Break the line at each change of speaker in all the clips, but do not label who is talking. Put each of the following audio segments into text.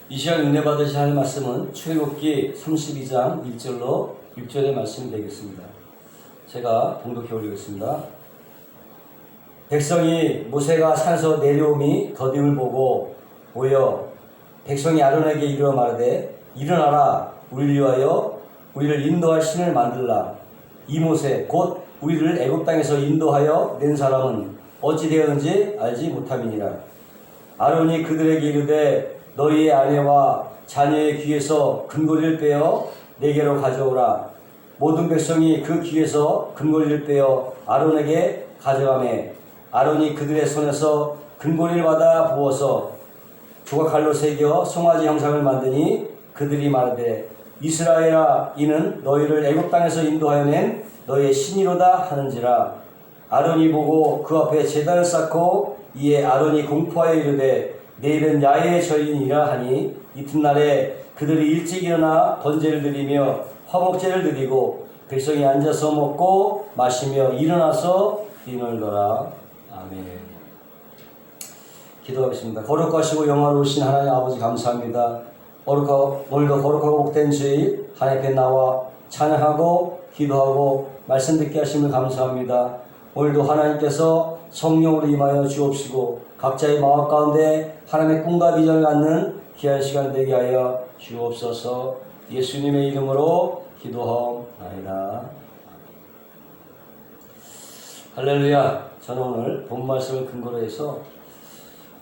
이 시간 은혜 받으실 하나님의 말씀은 출애굽기 32장 1절로 6절의 말씀이 되겠습니다. 제가 봉독해 올리겠습니다. 백성이 모세가 산에서 내려옴이 더디을 보고 모여 백성이 아론에게 이르러 말하되 일어나라 우리를 위하여 우리를 인도할 신을 만들라. 이 모세 곧 우리를 애굽 땅에서 인도하여 낸 사람은 어찌 되었는지 알지 못함이니라. 아론이 그들에게 이르되 너희의 아내와 자녀의 귀에서 금고리를 빼어 내게로 가져오라. 모든 백성이 그 귀에서 금고리를 빼어 아론에게 가져가매 아론이 그들의 손에서 금고리를 받아 부어서 조각칼로 새겨 송아지 형상을 만드니 그들이 말하되 이스라엘아 이는 너희를 애굽 땅에서 인도하여 낸 너희의 신이로다 하는지라. 아론이 보고 그 앞에 제단을 쌓고 이에 아론이 공포하여 이르되 내일은 야외의 절이니라 하니 이튿날에 그들이 일찍 일어나 번제를 드리며 화목제를 드리고 백성이 앉아서 먹고 마시며 일어나서 뛰놀더라. 아멘. 기도하겠습니다. 거룩하시고 영화로우신 하나님 아버지 감사합니다. 오늘도 거룩하고 복된 주일 하나님 앞에 나와 찬양하고 기도하고 말씀 듣게 하심을 감사합니다. 오늘도 하나님께서 성령으로 임하여 주옵시고 각자의 마음 가운데 하나님의 꿈과 비전을 갖는 귀한 시간 되게 하여 주옵소서. 예수님의 이름으로 기도하옵나이다. 할렐루야. 저는 오늘 본 말씀을 근거로 해서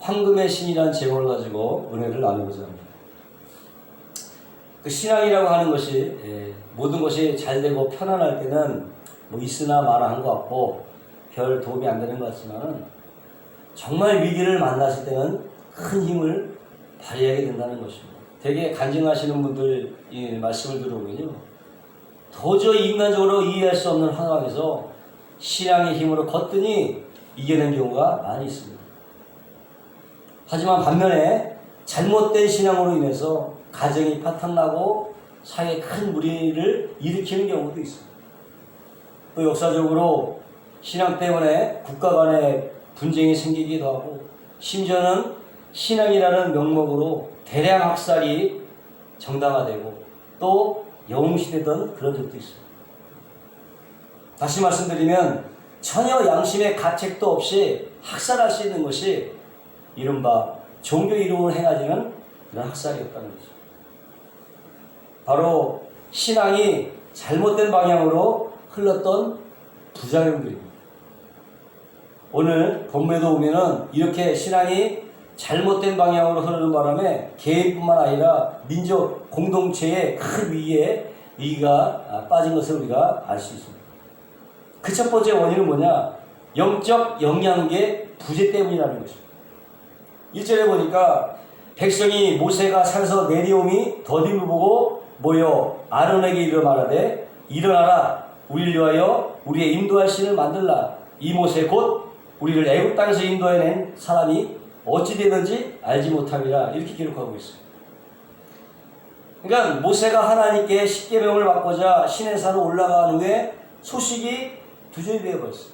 황금의 신이라는 제목을 가지고 은혜를 나누고자 합니다. 그 신앙이라고 하는 것이 모든 것이 잘 되고 편안할 때는 뭐 있으나 마나 한 것 같고 별 도움이 안 되는 것 같지만 정말 위기를 만났을 때는 큰 힘을 발휘하게 된다는 것입니다. 되게 간증하시는 분들 이 말씀을 들어보면요, 도저히 인간적으로 이해할 수 없는 상황에서 신앙의 힘으로 걷더니 이겨낸 경우가 많이 있습니다. 하지만 반면에 잘못된 신앙으로 인해서 가정이 파탄나고 사회에 큰 무리를 일으키는 경우도 있습니다. 또 역사적으로 신앙 때문에 국가 간에 분쟁이 생기기도 하고 심지어는 신앙이라는 명목으로 대량 학살이 정당화되고 또 영웅시되던 그런 적도 있습니다. 다시 말씀드리면 전혀 양심의 가책도 없이 학살할 수 있는 것이 이른바 종교 이름으로 행하지는 그런 학살이었다는 거죠. 바로 신앙이 잘못된 방향으로 흘렀던 부작용들입니다. 오늘 본문에도 보면은 이렇게 신앙이 잘못된 방향으로 흐르는 바람에 개인뿐만 아니라 민족 공동체의 큰 위기가 빠진 것을 우리가 알 수 있습니다. 그 첫 번째 원인은 뭐냐? 영적 영양계 부재 때문이라는 것입니다. 1절에 보니까 백성이 모세가 산에서 내려옴이 더딤을 보고 모여 아론에게 이르러 말하되 일어나라 우리를 위하여 우리의 인도할 신을 만들라. 이 모세 곧 우리를 애굽 땅에서 인도해낸 사람이 어찌 되는지 알지 못함이라. 이렇게 기록하고 있습니다. 그러니까 모세가 하나님께 십계명을 받고자 시내산으로 올라간 후에 소식이 두절이 되어버렸어요.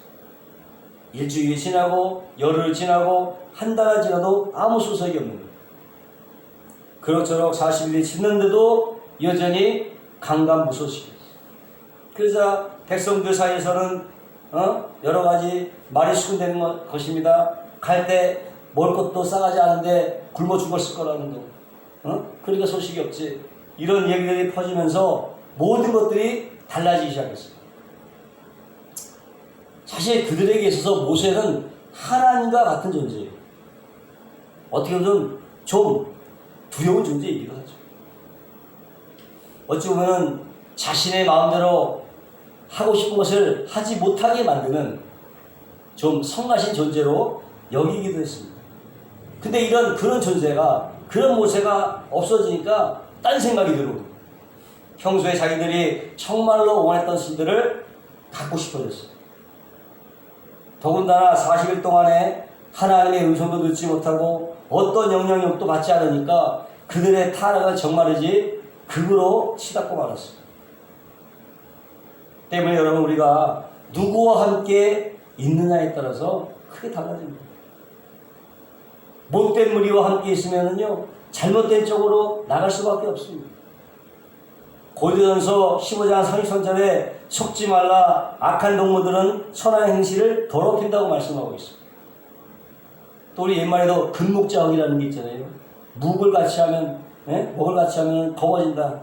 일주일이 지나고 열흘 지나고 한 달이 지나도 아무 소식이 없는 거예요. 그럭저럭 40일이 지났는데도 여전히 강간무소식이었어요. 그래서 백성들 사이에서는 여러 가지 말이 수군되는 것입니다. 갈 때 먹을 것도 싸가지 않은데 굶어 죽었을 거라는 거. 그러니까 소식이 없지. 이런 얘기들이 퍼지면서 모든 것들이 달라지기 시작했어요. 사실 그들에게 있어서 모세는 하나님과 같은 존재예요. 어떻게 보면 좀 두려운 존재이기도 하죠. 어찌 보면 자신의 마음대로 하고 싶은 것을 하지 못하게 만드는 좀 성가신 존재로 여기기도 했습니다. 근데 그런 존재가, 그런 모세가 없어지니까 딴 생각이 들고 평소에 자기들이 정말로 원했던 신들을 갖고 싶어졌어요. 더군다나 40일 동안에 하나님의 음성도 듣지 못하고 어떤 영향력도 받지 않으니까 그들의 타락은 정말이지 극으로 치닫고 말았어요. 때문에 여러분 우리가 누구와 함께 있느냐에 따라서 크게 달라집니다. 못된 무리와 함께 있으면은요 잘못된 쪽으로 나갈 수밖에 없습니다. 고린도전서 15장 33절에 속지 말라 악한 동무들은 선한 행실을 더럽힌다고 말씀하고 있습니다. 또 우리 옛말에도 금목자학이라는 게 있잖아요. 묵을 같이 하면 먹을 같이 하면 더워진다.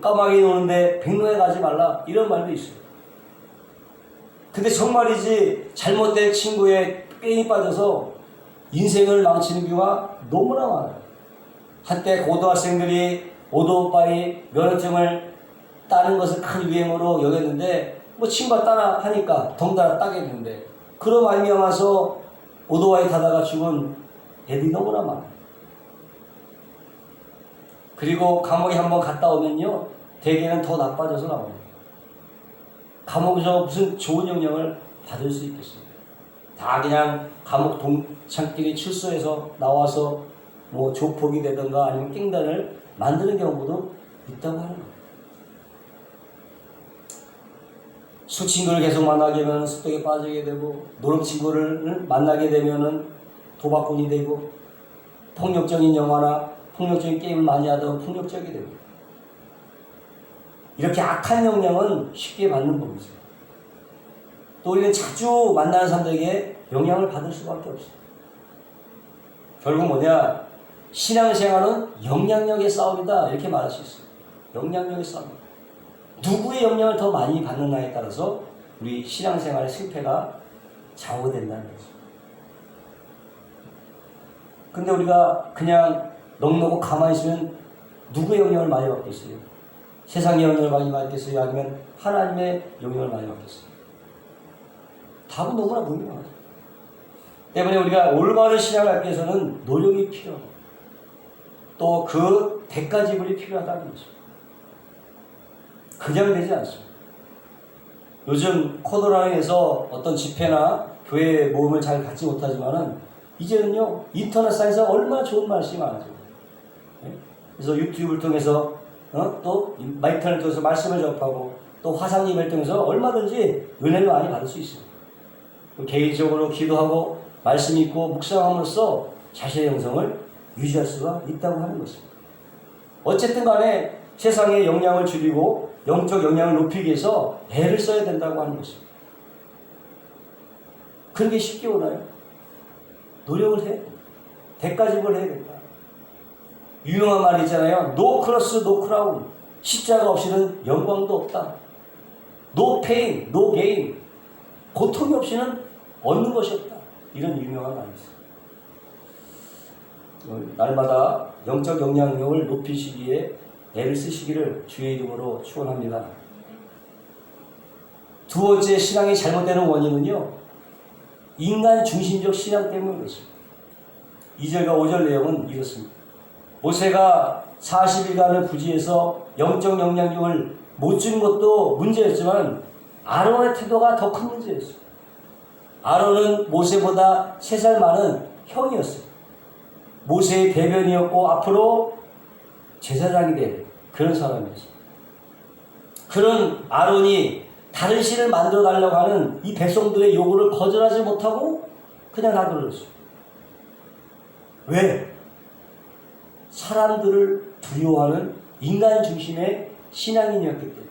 까마귀 노는데 백로에 가지 말라 이런 말도 있어요. 근데 정말이지 잘못된 친구의 뺑이 빠져서 인생을 망치는 경우가 너무나 많아요. 한때 고등학생들이 오토바이 면허증을 따는 것을 큰 유행으로 여겼는데 뭐 친구가 따라 하니까 덩달아 따게 되는데 그런 말미암아서 오토바이 타다가 죽은 애들이 너무나 많아요. 그리고 감옥에 한번 갔다 오면요 대개는 더 나빠져서 나옵니다. 감옥에서 무슨 좋은 영향을 받을 수 있겠어요? 다 그냥 감옥 동창끼리 출소해서 나와서 뭐 조폭이 되든가 아니면 깽단을 만드는 경우도 있다고 하는 거예요. 술 친구를 계속 만나게 되면 습득에 빠지게 되고 노름 친구를 만나게 되면은 도박꾼이 되고 폭력적인 영화나 폭력적인 게임을 많이 하던 폭력적이 되고 이렇게 악한 영향은 쉽게 받는 법이죠. 또 우리는 자주 만나는 사람들에게 영향을 받을 수밖에 없어요. 결국 뭐냐? 신앙생활은 영향력의 싸움이다 이렇게 말할 수 있어요. 영향력의 싸움이다. 누구의 영향을 더 많이 받느냐에 따라서 우리 신앙생활의 승패가 좌우된다는 거죠. 근데 우리가 그냥 넉넉고 가만히 있으면 누구의 영향을 많이 받겠어요? 세상의 영향을 많이 받겠어요? 아니면 하나님의 영향을 많이 받겠어요? 답은 너무나 분명하죠. 때문에 우리가 올바른 신앙을 하기 위해서는 노력이 필요하고 또 그 대가 지불이 필요하다는 거죠. 그냥 되지 않습니다. 요즘 코로나로 인해서 어떤 집회나 교회 모임을 잘 갖지 못하지만은 이제는요 인터넷상에서 얼마나 좋은 말씀이 많아요. 그래서 유튜브를 통해서 또 인터넷을 통해서 말씀을 접하고 또 화상 예배를 통해서 얼마든지 은혜를 많이 받을 수 있어요. 개인적으로 기도하고 말씀 읽고 묵상함으로써 자신의 영성을 유지할 수가 있다고 하는 것입니다. 어쨌든 간에 세상의 영향을 줄이고 영적 영향을 높이기 위해서 애를 써야 된다고 하는 것입니다. 그런 게 쉽게 오나요? 노력을 해야 된다. 대가 지불을 해야 된다. 유명한 말이 있잖아요. No cross, no crown. 십자가 없이는 영광도 없다. No pain, no gain. 고통이 없이는 얻는 것이 없다. 이런 유명한 말이 있어요. 날마다 영적 영향력을 높이시기 위해 애를 쓰시기를 주의 이름으로 축원합니다. 두 번째 신앙이 잘못되는 원인은요. 인간 중심적 신앙 때문인 것입니다. 2절과 5절 내용은 이렇습니다. 모세가 40일간을 부지해서 영적 영향력을 못 주는 것도 문제였지만 아론의 태도가 더 큰 문제였어요. 아론은 모세보다 3살 많은 형이었어요. 모세의 대변이었고 앞으로 제사장이 될 그런 사람이었어요. 그런 아론이 다른 신을 만들어 달라고 하는 이 백성들의 요구를 거절하지 못하고 그냥 놔둘렀어요. 왜? 사람들을 두려워하는 인간 중심의 신앙인이었기 때문에.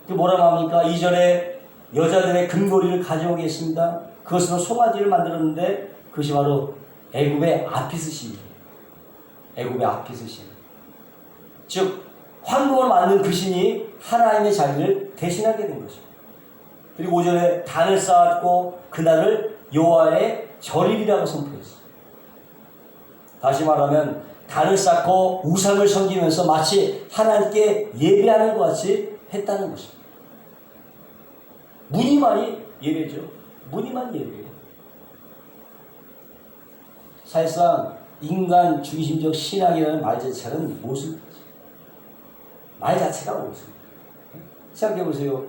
그 뭐라 합니까? 2절에 여자들의 금고리를 가져오겠습니다. 그것으로 송아지를 만들었는데 그것이 바로 애굽의 아피스 신이에요. 애굽의 아피스 신. 즉 황금을 만든 그 신이 하나님의 자리를 대신하게 된 것입니다. 그리고 5절에 단을 쌓았고 그날을 여호와의 절일이라고 선포했어요. 다시 말하면 단을 쌓고 우상을 섬기면서 마치 하나님께 예배하는 것 같이 했다는 것입니다. 무늬만이 예배죠. 무늬만 예배예요. 사실상 인간 중심적 신앙이라는 말 자체는 모습이죠. 말 자체가 모습이에요. 생각해보세요.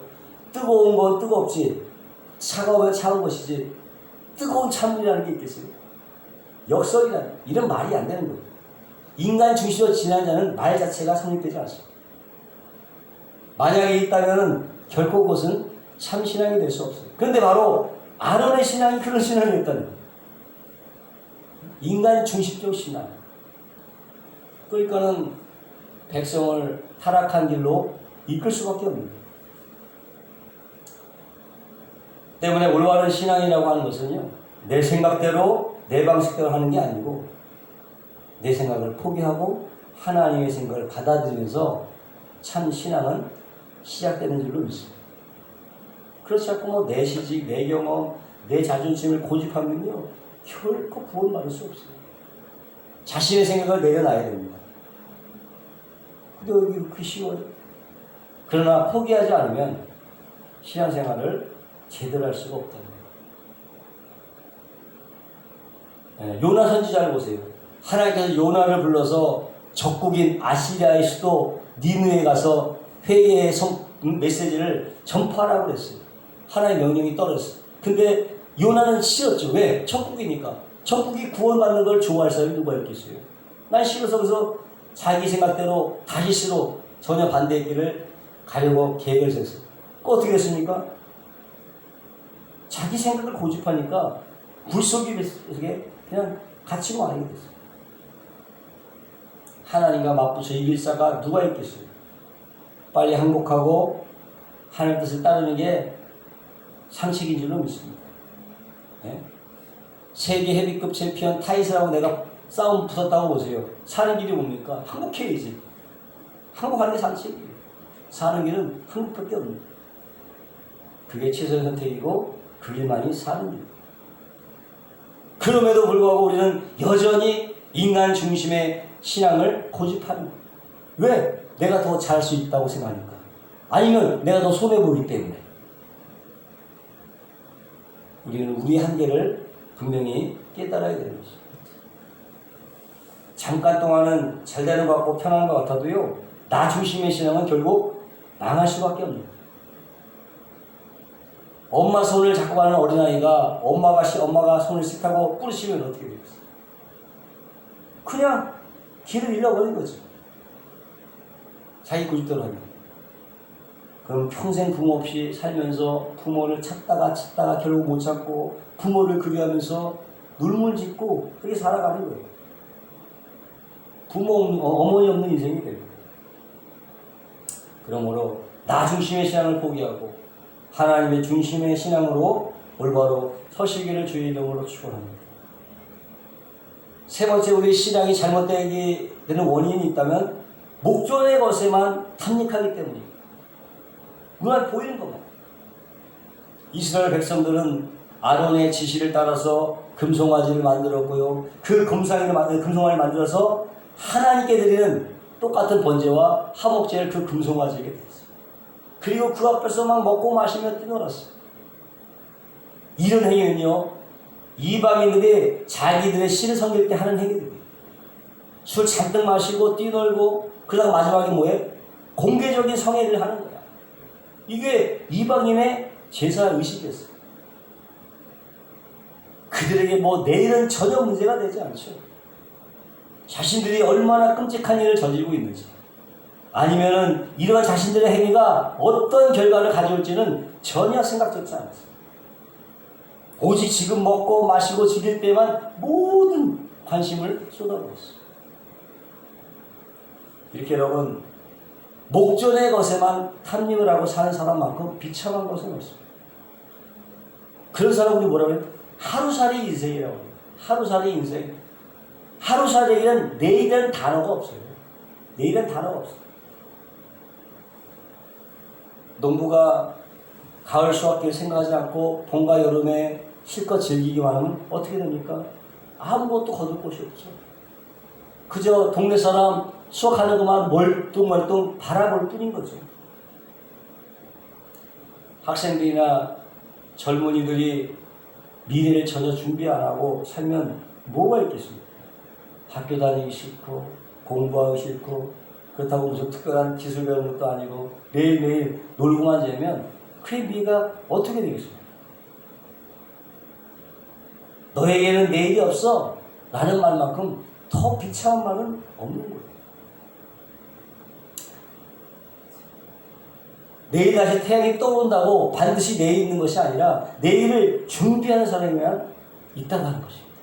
뜨거운 건 뜨겁지 차가우면 차가운 것이지 뜨거운 찬물이라는 게 있겠어요? 역설이라는 이런 말이 안 되는 거예요. 인간 중심으로 지난 자는 말 자체가 성립되지 않습니다. 만약에 있다면 결코 그것은 참 신앙이 될 수 없어요. 그런데 바로 아론의 신앙이 그런 신앙이었다는 거예요. 인간 중심적 신앙. 그러니까는 백성을 타락한 길로 이끌 수밖에 없는 거예요. 때문에 올바른 신앙이라고 하는 것은요, 내 생각대로 내 방식대로 하는 게 아니고 내 생각을 포기하고 하나님의 생각을 받아들이면서 참 신앙은 시작되는 줄로 믿습니다. 그렇지 않고 뭐 내 시직, 내 경험, 내 자존심을 고집하면요 결코 구원받을 수 없어요. 자신의 생각을 내려놔야 됩니다. 근데 왜 그렇게 쉬워요? 그러나 포기하지 않으면 신앙생활을 제대로 할 수가 없다는 거예요. 요나 선지자를 보세요. 하나님께서 요나를 불러서 적국인 아시리아의 수도 니느에 가서 회개의 메시지를 전파하라고 그랬어요. 하나님의 명령이 떨어졌어요. 근데 요나는 싫었죠. 왜? 적국이니까. 적국이 구원받는 걸 좋아할 사람이 누가 있겠어요? 난 싫어서 그래서 자기 생각대로 다시스로 전혀 반대의 길을 가려고 계획을 세웠어요. 그 어떻게 됐습니까? 자기 생각을 고집하니까 굴속에 그냥 갇히고 말게 됐어요. 하나님과 맞붙어 이길 자가 누가 있겠어요? 빨리 항복하고 하나님 뜻을 따르는 게 상식인 줄로 믿습니다. 네? 세계 헤비급 챔피언 타이슨하고 내가 싸움 붙었다고 보세요. 사는 길이 뭡니까? 항복해야지. 항복하는 게 상식이에요. 사는 길은 항복밖에 없는 거예요. 그게 최선의 선택이고 그 길만이 사는 길. 그럼에도 불구하고 우리는 여전히 인간 중심의 신앙을 고집하는 거예요. 왜? 내가 더 잘할 수 있다고 생각하니까. 아니면 내가 더 손해보기 때문에. 우리는 우리 한계를 분명히 깨달아야 되는 것입니다. 잠깐 동안은 잘 되는 것 같고 편한 것 같아도요, 나 중심의 신앙은 결국 망할 수밖에 없는 거예요. 엄마 손을 잡고 가는 어린아이가 엄마가 손을 씩 타고 뿌리치면 어떻게 되겠어요? 그냥 길을 잃어버린 거죠. 자기 고집대로 하면. 그럼 평생 부모 없이 살면서 부모를 찾다가 결국 못 찾고 부모를 그리하면서 눈물 짓고 그렇게 살아가는 거예요. 어머니 없는 인생이 됩니다. 그러므로 나 중심의 신앙을 포기하고 하나님의 중심의 신앙으로 올바로 서시기를 주의 이름으로 축원합니다. 세 번째, 우리 신앙이 잘못되게 되는 원인이 있다면 목전의 것에만 탐닉하기 때문입니다. 눈에 보이는 것만. 이스라엘 백성들은 아론의 지시를 따라서 금송아지를 만들었고요. 그 금송아지를 만들어서 하나님께 드리는 똑같은 번제와 화목제를 그 금송아지에게 드렸어요. 그리고 그 앞에서 막 먹고 마시며 뛰놀았어요. 이런 행위는요, 이방인들이 자기들의 신을 섬길 때 하는 행위들이에요. 술 잔뜩 마시고 뛰놀고 그러다가 마지막에 뭐예요? 공개적인 성회를 하는 거야. 이게 이방인의 제사 의식이었어요. 그들에게 뭐 내일은 전혀 문제가 되지 않죠. 자신들이 얼마나 끔찍한 일을 저지르고 있는지, 아니면은 이러한 자신들의 행위가 어떤 결과를 가져올지는 전혀 생각조차 않았어요. 오직 지금 먹고 마시고 즐길 때만 모든 관심을 쏟아부었어요. 이렇게 여러분, 목전의 것에만 탐닉을 하고 사는 사람만큼 비참한 것은 없습니다. 그런 사람들이 뭐라고 해요? 하루살이 인생이라고 해요. 하루살이 인생. 하루살이에는 내일은 단어가 없어요. 내일은 단어가 없어요. 농부가 가을 수확기를 생각하지 않고 봄과 여름에 실컷 즐기기만 하면 어떻게 됩니까? 아무것도 거둘 곳이 없죠. 그저 동네 사람 수확하는 것만 멀뚱멀뚱 바라볼 뿐인 거죠. 학생들이나 젊은이들이 미래를 전혀 준비 안 하고 살면 뭐가 있겠습니까? 학교 다니기 싫고 공부하기 싫고 그렇다고 무슨 특별한 기술 배우는 것도 아니고 매일매일 놀고만 지내면 그의 미래가 어떻게 되겠습니까? 너에게는 내일이 없어 라는 말만큼 더 비참한 말은 없는 거예요. 내일 다시 태양이 떠오른다고 반드시 내일 있는 것이 아니라 내일을 준비하는 사람이면 있다고 하는 것입니다.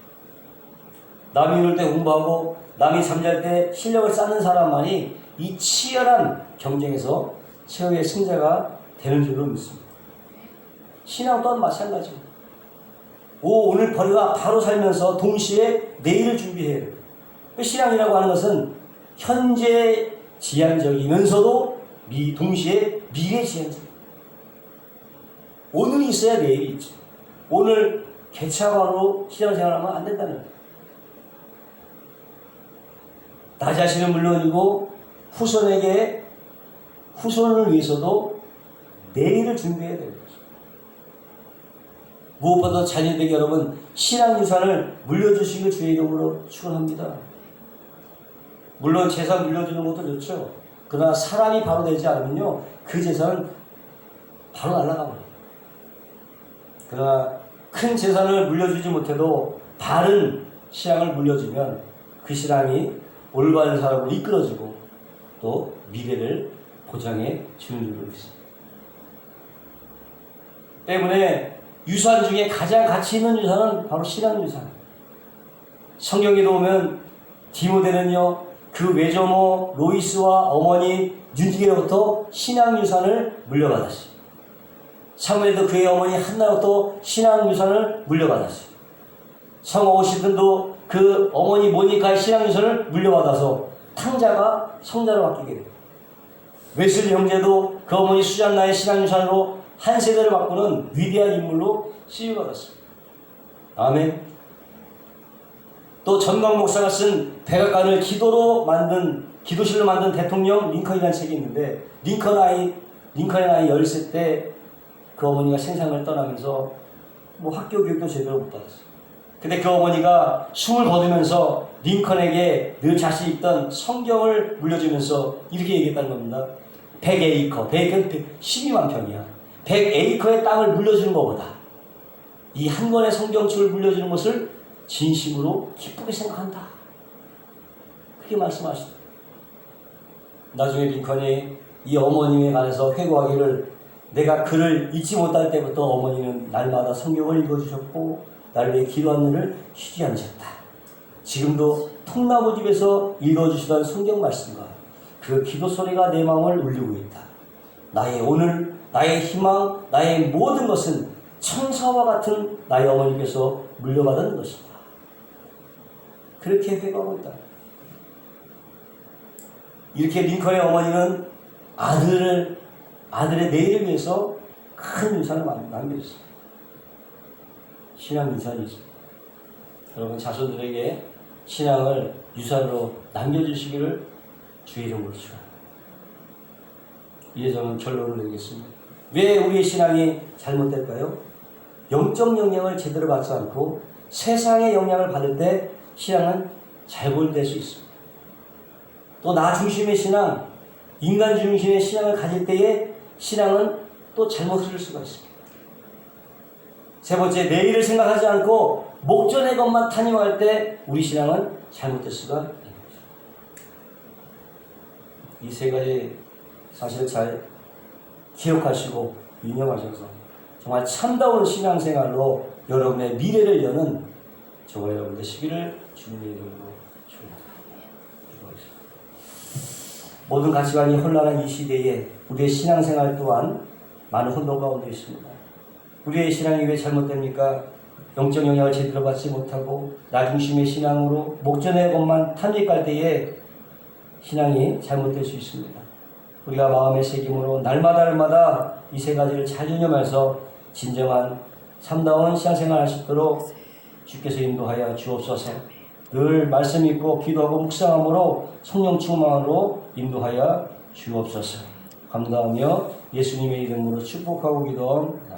남이 이럴 때 공부하고 남이 잠잘 때 실력을 쌓는 사람만이 이 치열한 경쟁에서 최후의 승자가 되는 줄로 믿습니다. 신앙 또한 마찬가지입니다. 오늘 우리가 바로 살면서 동시에 내일을 준비해야 돼요. 신앙이라고 하는 것은 현재 지향적이면서도 동시에 미래 지향적. 오늘이 있어야 내일이 있죠. 오늘 개차반으로 신앙생활하면 안 된다는 거예요. 나 자신은 물론이고 후손을 위해서도 내일을 준비해야 되는 거죠. 무엇보다 자녀들에게 여러분 신앙유산을 물려주시길 주의 이름으로 축원합니다. 물론 재산 물려주는 것도 좋죠. 그러나 사람이 바로 되지 않으면요 그 재산은 바로 날아가버려요. 그러나 큰 재산을 물려주지 못해도 바른 신앙을 물려주면 그 신앙이 올바른 사람으로 이끌어지고 또 미래를 보장해 주는 줄로 믿습니다. 때문에 유산 중에 가장 가치 있는 유산은 바로 신앙 유산. 성경에 보면 디모데는요 그 외조모 로이스와 어머니 뉴디게로부터 신앙 유산을 물려받았어요. 사무엘도 그의 어머니 한나로부터 신앙 유산을 물려받았어요. 성호 오시든도 그 어머니 모니카의 신앙 유산을 물려받아서 탕자가 성자로 바뀌게 됩니다. 웨슬리 형제도 그 어머니 수잔나의 신앙 유산으로 한 세대를 바꾸는 위대한 인물로 쓰임받았습니다. 아멘. 또 전광 목사가 쓴 백악관을 기도실로 만든 대통령 링컨이라는 책이 있는데 링컨의 나이 10세 때 그 어머니가 세상을 떠나면서 학교 교육도 제대로 못 받았어요. 근데 그 어머니가 숨을 거두면서 링컨에게 늘 자신 있던 성경을 물려주면서 이렇게 얘기했다는 겁니다. 100에이커, 100은 12만 평이야. 100에이커의 땅을 물려주는 것보다 이 한 권의 성경책을 물려주는 것을 진심으로 기쁘게 생각한다. 그렇게 말씀하시더라고요. 나중에 링컨이 이 어머님에 관해서 회고하기를 내가 그를 잊지 못할 때부터 어머니는 날마다 성경을 읽어주셨고 날 위해 기도한 일을 쉬지 않으셨다. 지금도 통나무집에서 읽어주시던 성경 말씀과 그 기도 소리가 내 마음을 울리고 있다. 나의 오늘, 나의 희망, 나의 모든 것은 천사와 같은 나의 어머니께서 물려받은 것이다. 그렇게 회고하고 있다. 이렇게 링컨의 어머니는 아들의 내일을 위해서 큰 유산을 남겨줬습니다. 신앙 유산이 있습니다. 여러분 자손들에게 신앙을 유산으로 남겨주시기를 주의 이름으로 축원합니다. 이제 저는 결론을 내리겠습니다. 왜 우리의 신앙이 잘못될까요? 영적 영향을 제대로 받지 않고 세상의 영향을 받을 때 신앙은 잘못될 수 있습니다. 또 나 중심의 신앙, 인간 중심의 신앙을 가질 때에 신앙은 또 잘못 흐를 수가 있습니다. 세 번째, 내일을 생각하지 않고 목전의 것만 탐닉할 때 우리 신앙은 잘못될 수가 있는 거죠. 이 세 가지 사실 잘 기억하시고 유념하셔서 정말 참다운 신앙생활로 여러분의 미래를 여는 저와 여러분 되시기를 주님의 이름으로 축원합니다. 모든 가치관이 혼란한 이 시대에 우리의 신앙생활 또한 많은 혼돈 가운데 있습니다. 우리의 신앙이 왜 잘못됩니까? 영적 영향을 제대로 받지 못하고 나 중심의 신앙으로 목전의 것만 탐닉할 때에 신앙이 잘못될 수 있습니다. 우리가 마음의 새김으로 날마다 이 세 가지를 잘 유념해서 진정한 참다운 신앙생활 할 수 있도록 주께서 인도하여 주옵소서. 늘 말씀 읽고 기도하고 묵상함으로 성령 충만으로 인도하여 주옵소서. 감사하며 예수님의 이름으로 축복하고 기도합니다.